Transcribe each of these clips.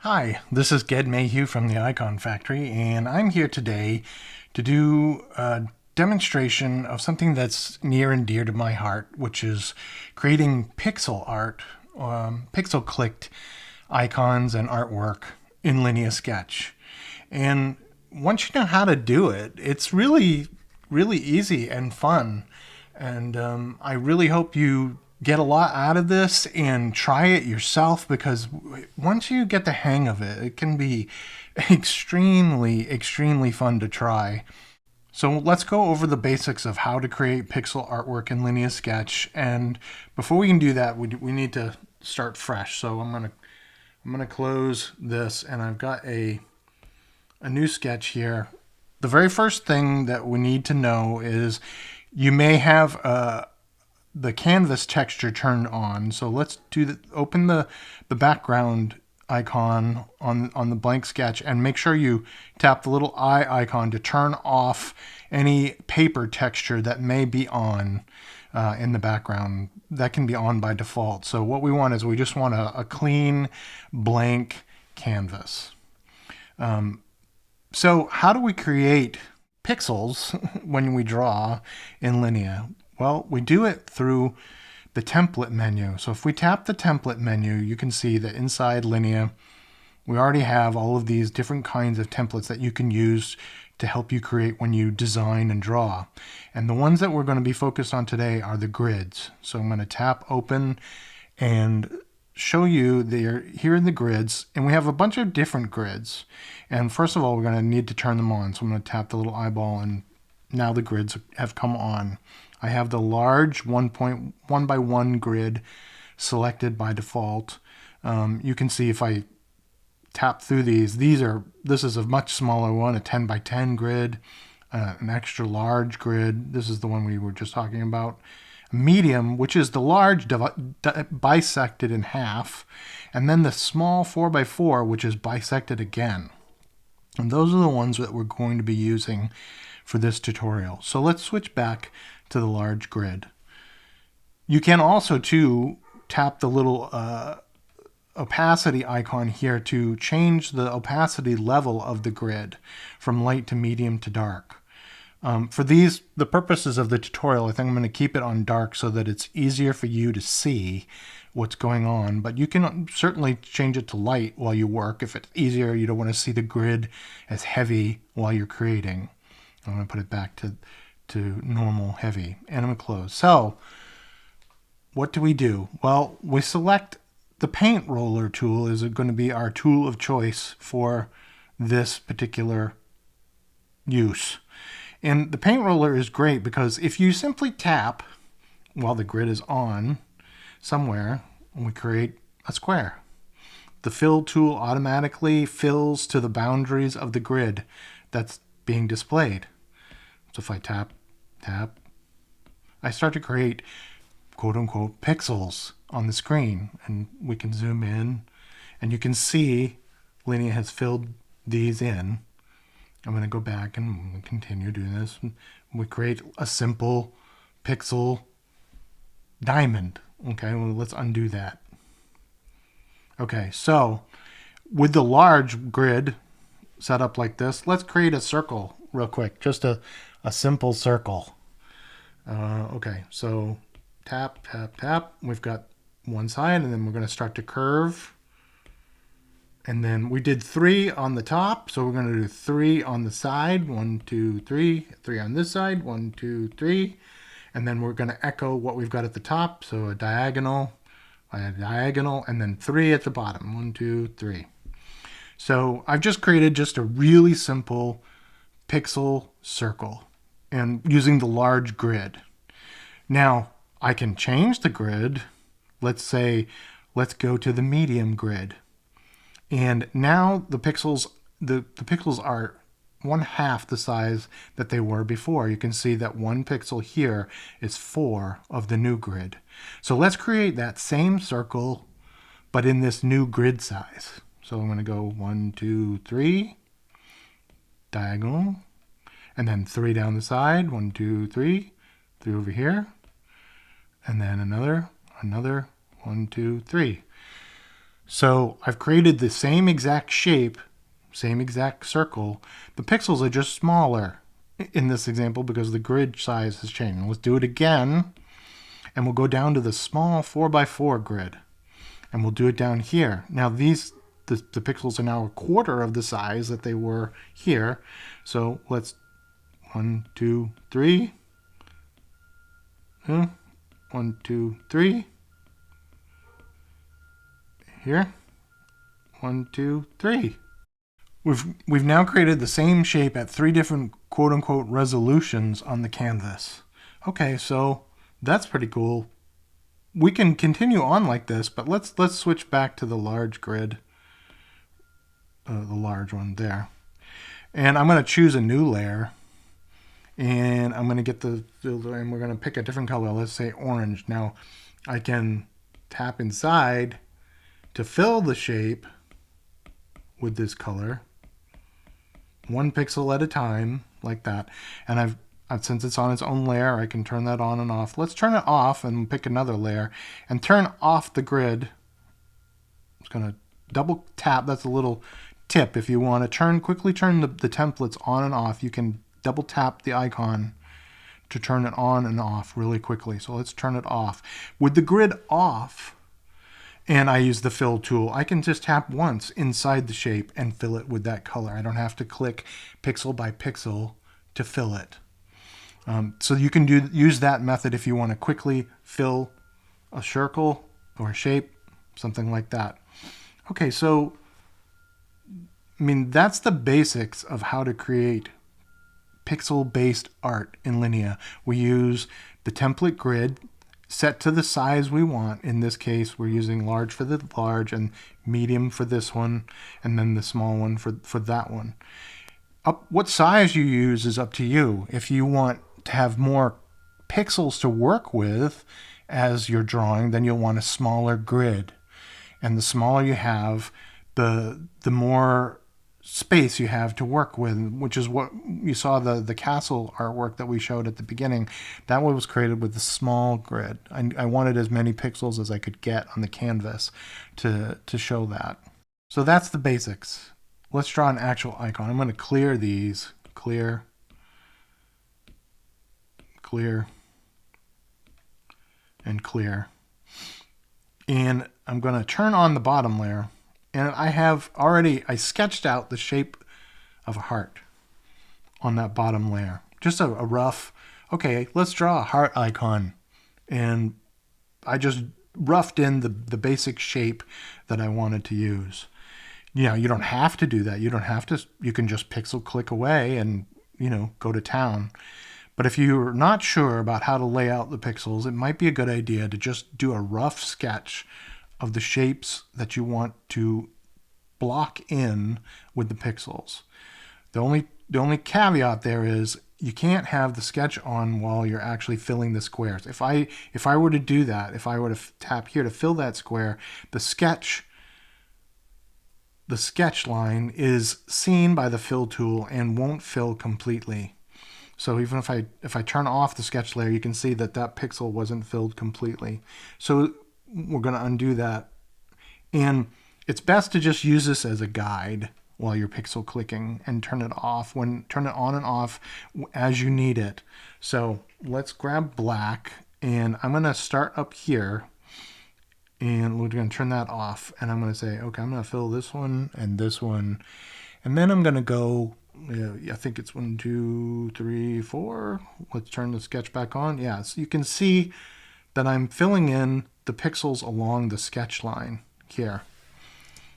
Hi, this is Ged Maheux from the Iconfactory, and I'm here today to do a demonstration of something that's near and dear to my heart, which is creating pixel art, pixel-clicked icons and artwork in Linea Sketch. And once you know how to do it, it's really easy and fun. And I really hope you get a lot out of this and try it yourself, because once you get the hang of it, it can be extremely fun to try. So let's go over the basics of how to create pixel artwork in Linea Sketch. And before we can do that, we need to start fresh. So I'm gonna close this, and I've got a new sketch here. The very first thing that we need to know is you may have the canvas texture turned on. So let's open the background icon on the blank sketch, and make sure you tap the little eye icon to turn off any paper texture that may be on in the background. That can be on by default. So what we want is we just want a clean blank canvas. So how do we create pixels when we draw in Linea? Well, we do it through the template menu. So if we tap the template menu, you can see that inside Linea, we already have all of these different kinds of templates that you can use to help you create when you design and draw. And the ones that we're going to be focused on today are the grids. So I'm going to tap open and show you they're here in the grids, and we have a bunch of different grids. And first of all, we're going to need to turn them on. So I'm going to tap the little eyeball, and now the grids have come on. I have the large 1.1 by 1 grid selected by default. You can see if I tap through these is a much smaller one, a 10 by 10 grid, an extra large grid. This is the one we were just talking about. Medium, which is the large bisected in half, and then the small 4 by 4, which is bisected again. And those are the ones that we're going to be using for this tutorial. So let's switch back to the large grid. You can also tap the little opacity icon here to change the opacity level of the grid from light to medium to dark. For the purposes of the tutorial, I think I'm going to keep it on dark so that it's easier for you to see what's going on, but you can certainly change it to light while you work if it's easier. You don't want to see the grid as heavy while you're creating. I'm going to put it back to normal heavy, and I'm going to close. So what do we do? Well, we select the paint roller tool is going to be our tool of choice for this particular use. And the paint roller is great because if you simply tap while the grid is on somewhere, we create a square. The fill tool automatically fills to the boundaries of the grid that's being displayed. So if I tap, I start to create quote unquote pixels on the screen, and we can zoom in and you can see Linea has filled these in. I'm going to go back and continue doing this. We create a simple pixel diamond. Okay, well, let's undo that. Okay, so with the large grid set up like this, let's create a circle real quick, just a simple circle. Okay, so tap. We've got one side, and then we're going to start to curve. And then we did 3 on the top, so we're going to do 3 on the side. 1, 2, 3. 3 on this side. 1, 2, 3. And then we're going to echo what we've got at the top, so a diagonal, and then 3 at the bottom. 1, 2, 3. So I've just created just a really simple pixel circle, and using the large grid. Now I can change the grid. Let's go to the medium grid. And now the pixels are 1/2 the size that they were before. You can see that 1 pixel here is 4 of the new grid. So let's create that same circle, but in this new grid size. So I'm going to go 1, 2, 3, diagonal, and then 3 down the side. 1, 2, 3, 3 over here, and then another 1, 2, 3. So I've created the same exact shape, same exact circle. The pixels are just smaller in this example because the grid size has changed. Let's do it again, and we'll go down to the small 4x4 grid, and we'll do it down here. Now the pixels are now a quarter of the size that they were here. So let's 1, 2, 3. 1, 2, 3. Here. 1, 2, 3. We've now created the same shape at 3 different quote-unquote resolutions on the canvas. Okay, so that's pretty cool. We can continue on like this, but let's switch back to the large grid, the large one there. And I'm going to choose a new layer, and I'm going to get and we're going to pick a different color. Let's say orange. Now I can tap inside to fill the shape with this color, 1 pixel at a time, like that. And since it's on its own layer, I can turn that on and off. Let's turn it off and pick another layer and turn off the grid. I'm just going to double tap. That's a little tip. If you want to quickly turn the templates on and off, you can double tap the icon to turn it on and off really quickly. So let's turn it off. With the grid off, and I use the fill tool, I can just tap once inside the shape and fill it with that color. I don't have to click pixel by pixel to fill it. So you can use that method if you want to quickly fill a circle or a shape, something like that. Okay, so I mean, that's the basics of how to create pixel-based art in Linea. We use the template grid set to the size we want. In this case, we're using large for the large and medium for this one, and then the small one for that one. What size you use is up to you. If you want to have more pixels to work with as you're drawing, then you'll want a smaller grid. And the smaller you have, the more space you have to work with, which is what you saw the castle artwork that we showed at the beginning. That one was created with the small grid. I wanted as many pixels as I could get on the canvas to show that. So that's the basics. Let's draw an actual icon. I'm going to clear these. Clear. Clear. And clear. And I'm going to turn on the bottom layer. And I sketched out the shape of a heart on that bottom layer. Just a rough, okay, let's draw a heart icon. And I just roughed in the basic shape that I wanted to use. You know, you don't have to do that. You can just pixel click away and, go to town. But if you're not sure about how to lay out the pixels, it might be a good idea to just do a rough sketch of the shapes that you want to block in with the pixels. The only caveat there is you can't have the sketch on while you're actually filling the squares. If I were to do that, if I were to tap here to fill that square, the sketch line is seen by the fill tool and won't fill completely. So even if I turn off the sketch layer, you can see that pixel wasn't filled completely. So we're going to undo that. And it's best to just use this as a guide while you're pixel clicking and turn it on and off as you need it. So let's grab black, and I'm going to start up here, and we're going to turn that off. And I'm going to say, okay, I'm going to fill this one and this one. And then I'm going to go, I think it's 1, 2, 3, 4. Let's turn the sketch back on. Yeah, so you can see that I'm filling in the pixels along the sketch line here.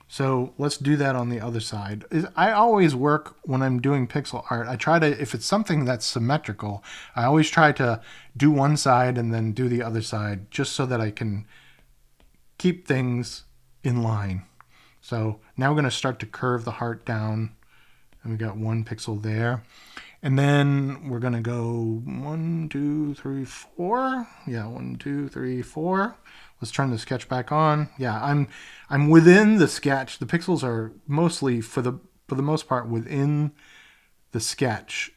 So let's do that on the other side. I always work when I'm doing pixel art. I try to, if it's something that's symmetrical, I always try to do one side and then do the other side, just so that I can keep things in line. So now we're going to start to curve the heart down, and we got 1 pixel there. And then we're going to go 1, 2, 3, 4. Yeah, 1, 2, 3, 4. Let's turn the sketch back on. Yeah, I'm within the sketch. The pixels are mostly, for the most part, within the sketch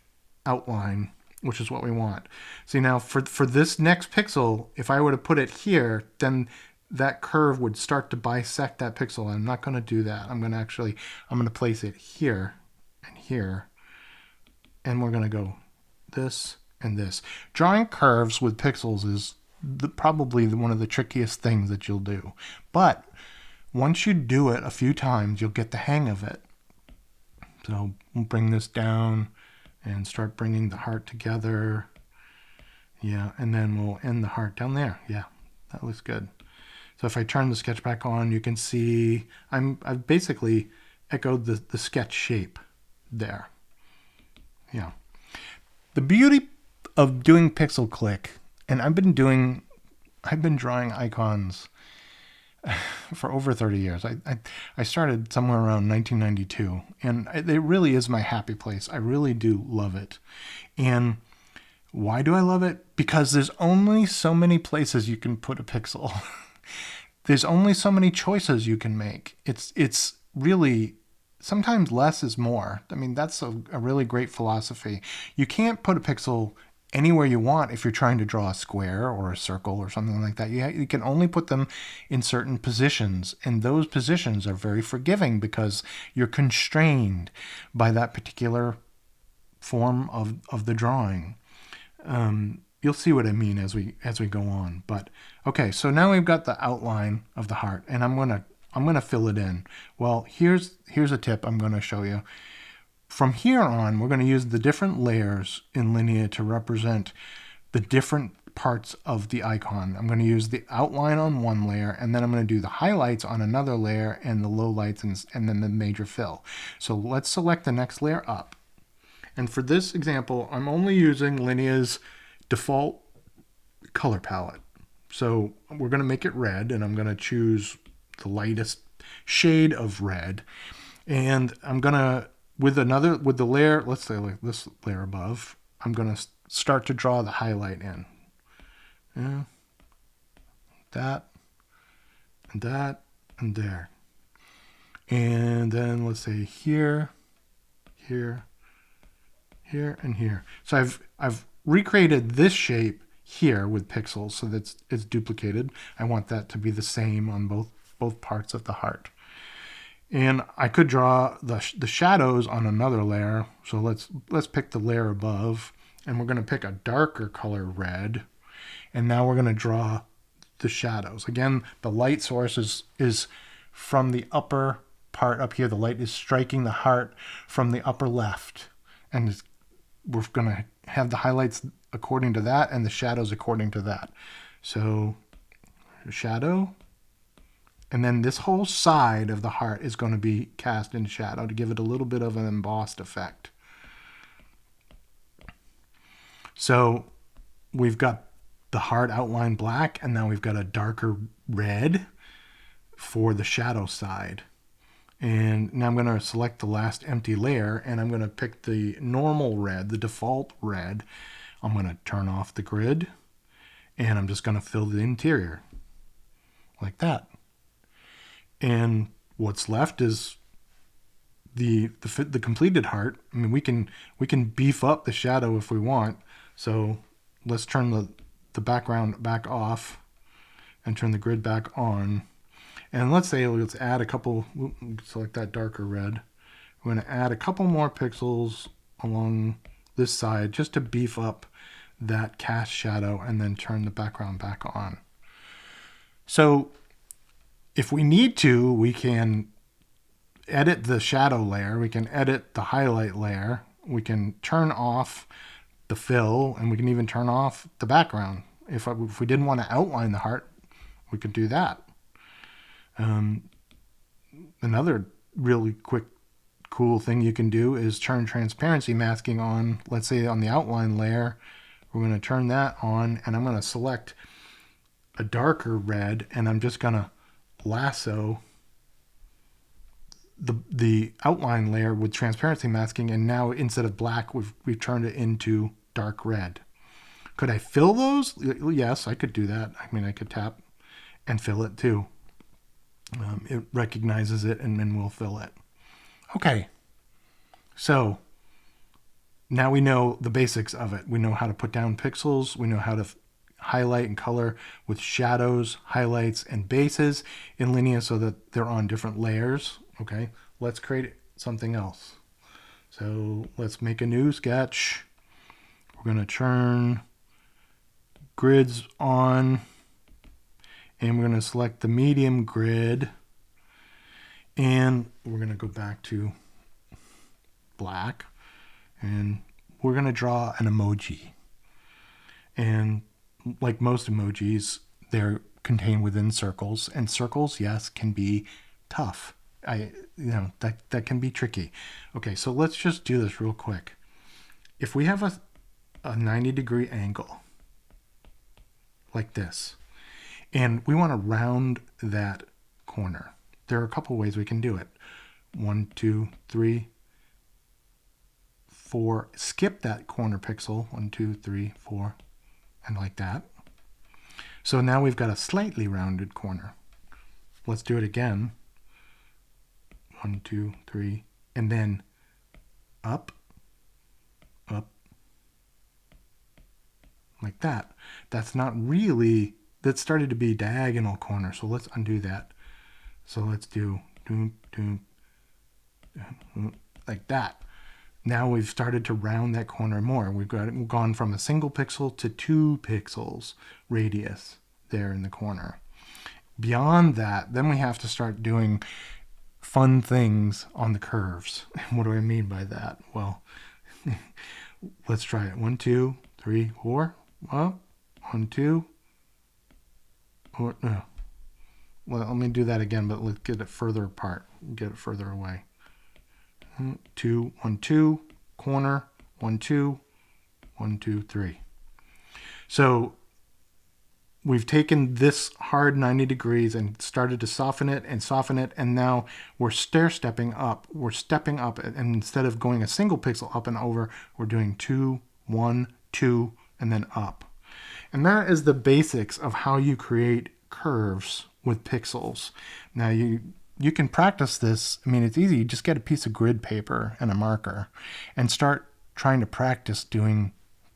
outline, which is what we want. See, now for this next pixel, if I were to put it here, then that curve would start to bisect that pixel. I'm not going to do that. I'm going to place it here and here. And we're going to go this and this. Drawing curves with pixels is probably one of the trickiest things that you'll do. But once you do it a few times, you'll get the hang of it. So we'll bring this down and start bringing the heart together. Yeah, and then we'll end the heart down there. Yeah, that looks good. So if I turn the sketch back on, you can see I've basically echoed the sketch shape there. Yeah. The beauty of doing pixel click, and I've been drawing icons for over 30 years. I started somewhere around 1992, and it really is my happy place. I really do love it. And why do I love it? Because there's only so many places you can put a pixel. There's only so many choices you can make. It's really, sometimes less is more. I mean, that's a really great philosophy. You can't put a pixel anywhere you want if you're trying to draw a square or a circle or something like that. You can only put them in certain positions, and those positions are very forgiving because you're constrained by that particular form of the drawing. You'll see what I mean as we go on. But okay, so now we've got the outline of the heart, and I'm gonna fill it in. Well, here's a tip I'm gonna show you. From here on, we're going to use the different layers in Linea to represent the different parts of the icon. I'm going to use the outline on one layer, and then I'm going to do the highlights on another layer, and the lowlights, and then the major fill. So let's select the next layer up. And for this example, I'm only using Linea's default color palette. So we're going to make it red, and I'm going to choose the lightest shade of red. And I'm going to, with the layer, let's say like this layer above, I'm going to start to draw the highlight in. Yeah. That, and that, and there. And then let's say here, here, here, and here. So I've recreated this shape here with pixels so that it's duplicated. I want that to be the same on both parts of the heart. And I could draw the shadows on another layer. So let's pick the layer above, and we're going to pick a darker color red. And now we're going to draw the shadows. Again, the light source is from the upper part up here. The light is striking the heart from the upper left. And we're going to have the highlights according to that and the shadows according to that. So shadow. And then this whole side of the heart is going to be cast in shadow to give it a little bit of an embossed effect. So we've got the heart outlined black, and now we've got a darker red for the shadow side. And now I'm going to select the last empty layer, and I'm going to pick the normal red, the default red. I'm going to turn off the grid, and I'm just going to fill the interior like that. And what's left is the completed heart. I mean, we can beef up the shadow if we want. So let's turn the background back off and turn the grid back on. And let's add a couple, select that darker red. We're going to add a couple more pixels along this side just to beef up that cast shadow, and then turn the background back on. So if we need to, we can edit the shadow layer, we can edit the highlight layer, we can turn off the fill, and we can even turn off the background. If we didn't want to outline the heart, we could do that. Another really quick, cool thing you can do is turn transparency masking on. Let's say on the outline layer, we're going to turn that on, and I'm going to select a darker red, and I'm just going to lasso the outline layer with transparency masking, and now instead of black, we've turned it into dark red. Could I fill those? Yes, I could do that. I mean, I could tap and fill it too. It recognizes it and then will fill it. Okay, so now we know the basics of it. We know how to put down pixels. We know how to highlight and color with shadows, highlights, and bases in Linea so that they're on different layers. Okay, let's create something else. So let's make a new sketch. We're going to turn grids on, and we're going to select the medium grid, and we're going to go back to black, and we're going to draw an emoji. And like most emojis, they're contained within circles, and circles, yes, can be tough. That can be tricky. Okay, so let's just do this real quick. If we have a 90-degree angle like this, and we want to round that corner, there are a couple ways we can do it. 1, 2, 3, 4. Skip that corner pixel. 1, 2, 3, 4, and like that. So now we've got a slightly rounded corner. Let's do it again. 1, 2, 3, and then up, up, like that. That's not really, that started to be diagonal corner, so let's undo that. So let's do like that. Now we've started to round that corner more. We've gone from a single pixel to 2 pixels radius there in the corner. Beyond that, then we have to start doing fun things on the curves. What do I mean by that? Well, let's try it. 1, 2, 3, 4. Up. 1, 2. Or, no. Well, let me do that again, but let's get it further apart. Get it further away. 2, 1, 2, corner, 1, 2, 1, 2, 3. So we've taken this hard 90 degrees and started to soften it, and now we're stair-stepping up. We're stepping up, and instead of going a single pixel up and over, we're doing 2, 1, 2, and then up. And that is the basics of how you create curves with pixels. Now you can practice this. I mean, it's easy. You just get a piece of grid paper and a marker and start trying to practice doing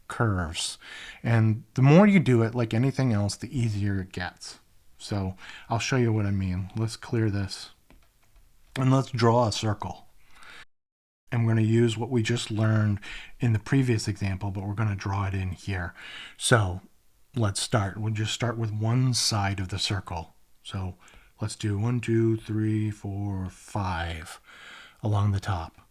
curves. And the more you do it, like anything else, the easier it gets. So I'll show you what I mean. Let's clear this. And let's draw a circle. And we're going to use what we just learned in the previous example, but we're going to draw it in here. So let's start. We'll just start with one side of the circle. So let's do 1, 2, 3, 4, 5 along the top.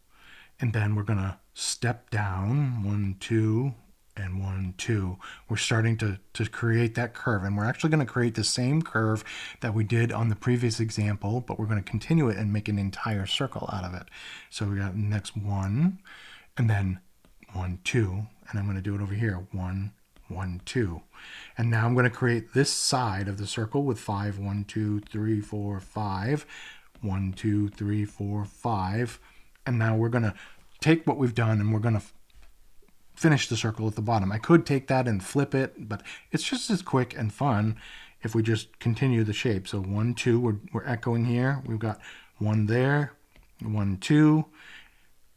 And then we're going to step down 1, 2, and 1, 2. We're starting to create that curve. And we're actually going to create the same curve that we did on the previous example, but we're going to continue it and make an entire circle out of it. So we got next 1, and then 1, 2. And I'm going to do it over here. 1, 1, 2. And now I'm going to create this side of the circle with 5, 1, 2, 3, 4, 5. 1, 2, 3, 4, 5. And now we're going to take what we've done and we're going to finish the circle at the bottom. I could take that and flip it, but it's just as quick and fun if we just continue the shape. So 1, 2, we're echoing here. We've got 1 there, 1, 2.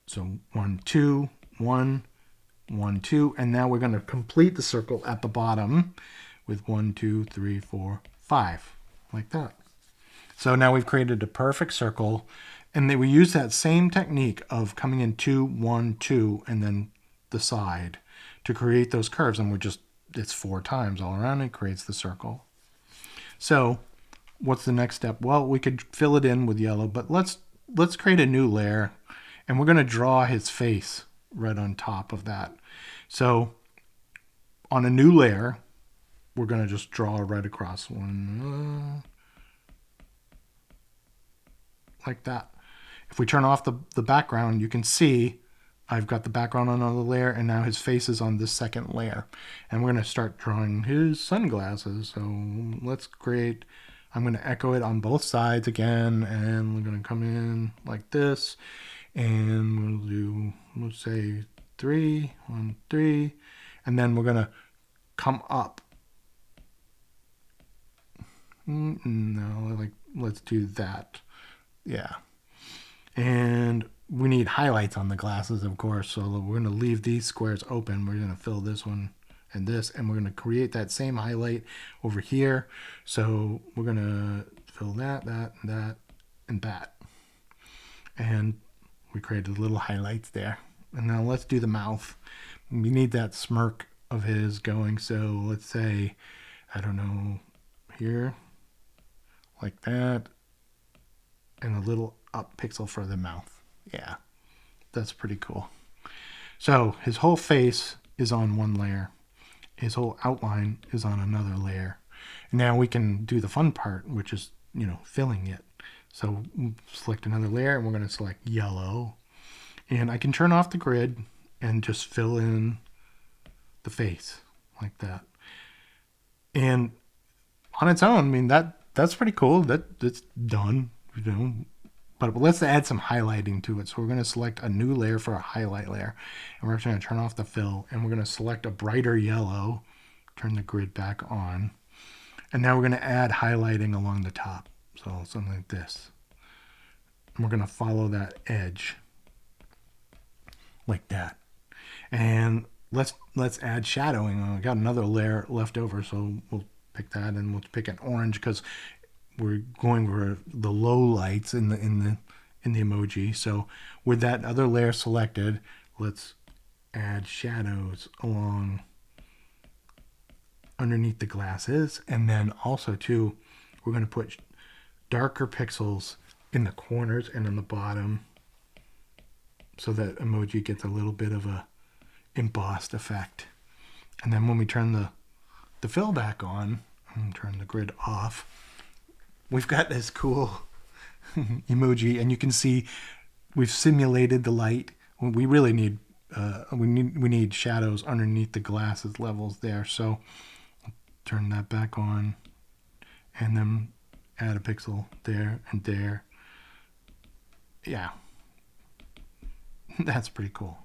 So 1, 2, 1, 1, 2. And now we're going to complete the circle at the bottom with 1, 2, 3, 4, 5, like that. So now we've created a perfect circle, and then we use that same technique of coming in 2, 1, 2, and then the side to create those curves. And it's 4 times all around. It creates the circle. So what's the next step? Well, we could fill it in with yellow, but let's create a new layer, and we're going to draw his face right on top of that. So on a new layer, we're going to just draw right across one, like that. If we turn off the background, you can see I've got the background on another layer, and now his face is on this second layer. And we're going to start drawing his sunglasses. So let's create, I'm going to echo it on both sides again, and we're going to come in like this, and we'll do, let's say 3, 1, 3, and then we're going to come up. No, let's do that. Yeah. And we need highlights on the glasses, of course, so we're going to leave these squares open. We're going to fill this one and this, and we're going to create that same highlight over here. So we're going to fill that, and that. And we created little highlights there. And now let's do the mouth. We need that smirk of his going. So let's say, I don't know, here, like that, and a little up pixel for the mouth. Yeah, that's pretty cool. So his whole face is on one layer. His whole outline is on another layer. Now we can do the fun part, which is, filling it. So select another layer, and we're going to select yellow. And I can turn off the grid and just fill in the face like that. And on its own, I mean, that's pretty cool. That's done, But let's add some highlighting to it. So we're going to select a new layer for a highlight layer. And we're actually going to turn off the fill. And we're going to select a brighter yellow. Turn the grid back on. And now we're going to add highlighting along the top. So something like this. And we're going to follow that edge. Like that. And let's add shadowing. I got another layer left over. So we'll pick that, and we'll pick an orange because we're going for the low lights in the emoji. So with that other layer selected, let's add shadows along underneath the glasses. And then also too, we're going to put darker pixels in the corners and in the bottom so that emoji gets a little bit of a embossed effect. And then when we turn the fill back on and turn the grid off, we've got this cool emoji, and you can see we've simulated the light. We really need we need shadows underneath the glasses levels there. So turn that back on, and then add a pixel there and there. Yeah, that's pretty cool.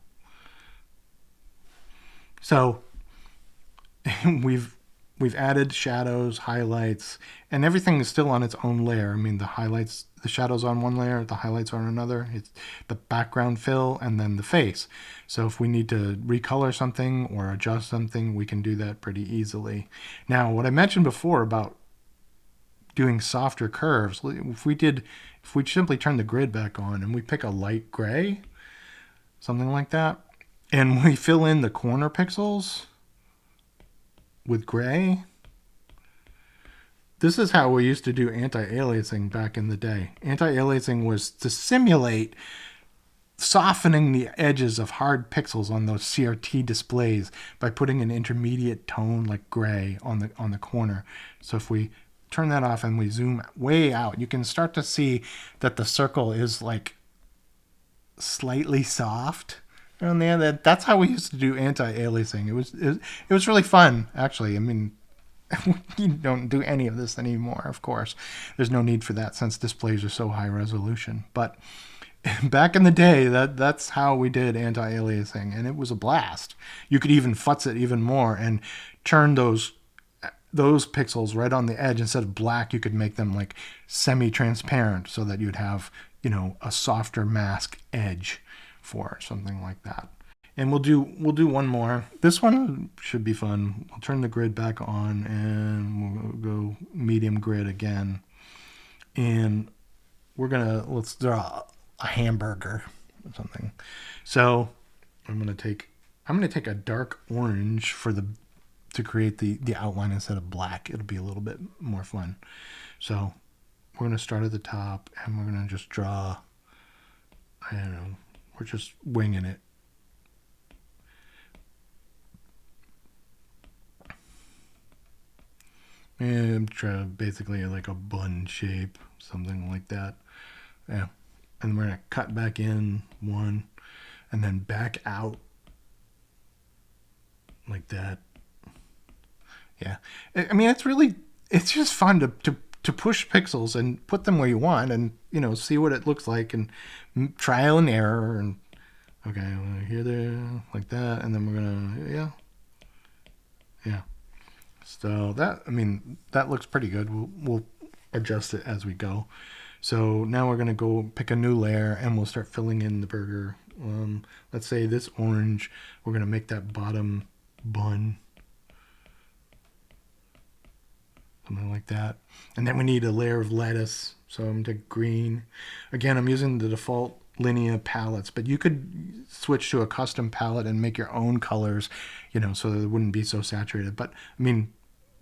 So we've added shadows, highlights, and everything is still on its own layer. I mean, the shadows on one layer, the highlights are on another. It's the background fill and then the face. So if we need to recolor something or adjust something, we can do that pretty easily. Now, what I mentioned before about doing softer curves, if we simply turn the grid back on and we pick a light gray, something like that, and we fill in the corner pixels with gray. This is how we used to do anti-aliasing back in the day. Anti-aliasing was to simulate softening the edges of hard pixels on those CRT displays by putting an intermediate tone like gray on the corner. So if we turn that off and we zoom way out, you can start to see that the circle is like slightly soft. And that's how we used to do anti-aliasing. It was really fun, actually. I mean, you don't do any of this anymore, of course. There's no need for that since displays are so high resolution. But back in the day, that's how we did anti-aliasing, and it was a blast. You could even futz it even more and turn those pixels right on the edge. Instead of black, you could make them like semi-transparent so that you'd have, a softer mask edge for something like that. And we'll do one more. This one should be fun. We'll turn the grid back on and we'll go medium grid again. And let's draw a hamburger or something. So I'm gonna take a dark orange to create the outline instead of black. It'll be a little bit more fun. So we're gonna start at the top and we're gonna just draw, I don't know, we're just winging it. And try basically like a bun shape, something like that. Yeah. And we're gonna cut back in one and then back out like that. Yeah. I mean, it's just fun to push pixels and put them where you want and, see what it looks like and trial and error. And okay, here, there, like that. And then we're gonna, yeah. So that looks pretty good. We'll adjust it as we go. So now we're gonna go pick a new layer and we'll start filling in the burger. Let's say this orange, we're gonna make that bottom bun something like that. And then we need a layer of lettuce. So I'm going to green. Again, I'm using the default Linea palettes, but you could switch to a custom palette and make your own colors, so that it wouldn't be so saturated. But I mean,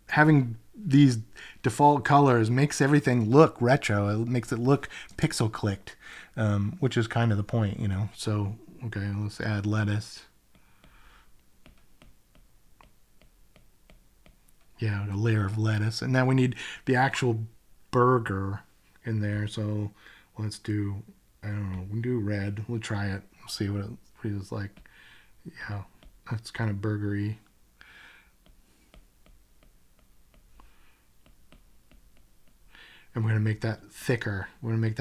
having these default colors makes everything look retro. It makes it look pixel clicked, which is kind of the point, So, okay, let's add lettuce. Yeah, a layer of lettuce. And now we need the actual burger in there. So let's do, I don't know, we'll do red. We'll try it. We'll see what it feels like. Yeah, that's kind of burgery. And we're going to make that thicker. We're going to make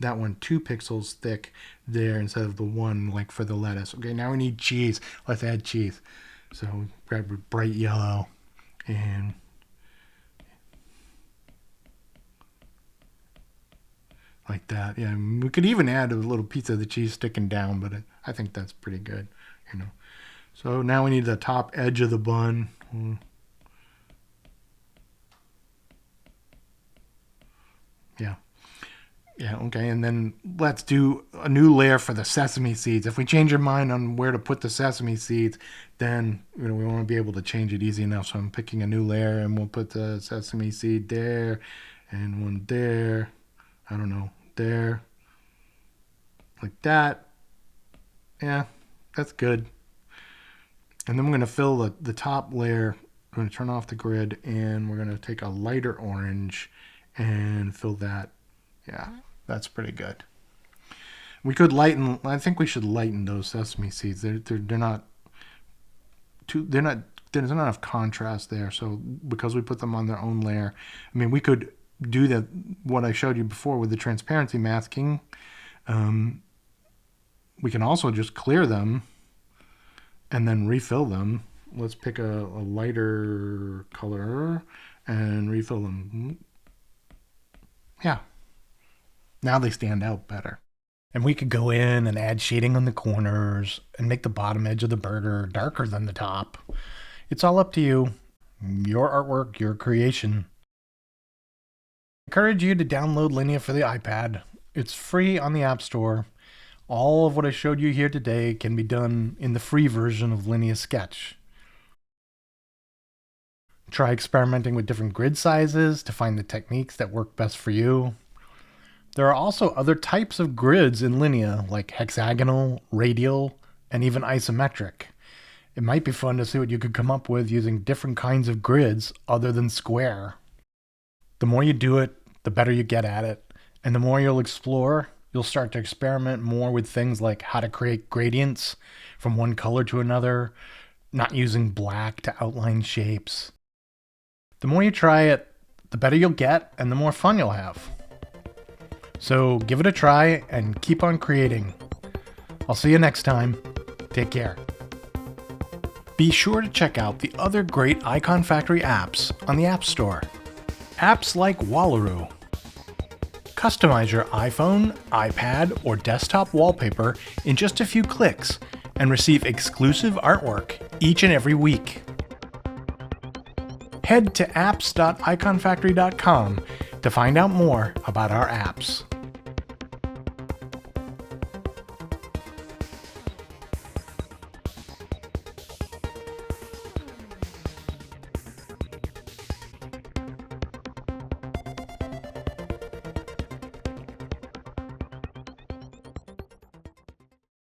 that one 2 pixels thick there instead of the 1 like for the lettuce. Okay, now we need cheese. Let's add cheese. So grab bright yellow and like that. Yeah, we could even add a little piece of the cheese sticking down, but I think that's pretty good, So now we need the top edge of the bun. Yeah, okay, and then let's do a new layer for the sesame seeds. If we change our mind on where to put the sesame seeds, then we want to be able to change it easy enough. So I'm picking a new layer, and we'll put the sesame seed there, and one there, I don't know, there, like that. Yeah, that's good. And then we're going to fill the top layer. We're going to turn off the grid, and we're going to take a lighter orange and fill that. Yeah, that's pretty good. We could lighten. I think we should lighten those sesame seeds. They're not too. They're not. There's not enough contrast there. So because we put them on their own layer, I mean, we could do that. What I showed you before with the transparency masking. We can also just clear them and then refill them. Let's pick a lighter color and refill them. Yeah. Now they stand out better. And we could go in and add shading on the corners and make the bottom edge of the burger darker than the top. It's all up to you. Your artwork, your creation. I encourage you to download Linea for the iPad. It's free on the App Store. All of what I showed you here today can be done in the free version of Linea Sketch. Try experimenting with different grid sizes to find the techniques that work best for you. There are also other types of grids in Linea, like hexagonal, radial, and even isometric. It might be fun to see what you could come up with using different kinds of grids other than square. The more you do it, the better you get at it. And the more you'll explore, you'll start to experiment more with things like how to create gradients from one color to another, not using black to outline shapes. The more you try it, the better you'll get and the more fun you'll have. So give it a try and keep on creating. I'll see you next time. Take care. Be sure to check out the other great Iconfactory apps on the App Store. Apps like Wallaroo. Customize your iPhone, iPad, or desktop wallpaper in just a few clicks and receive exclusive artwork each and every week. Head to apps.iconfactory.com to find out more about our apps.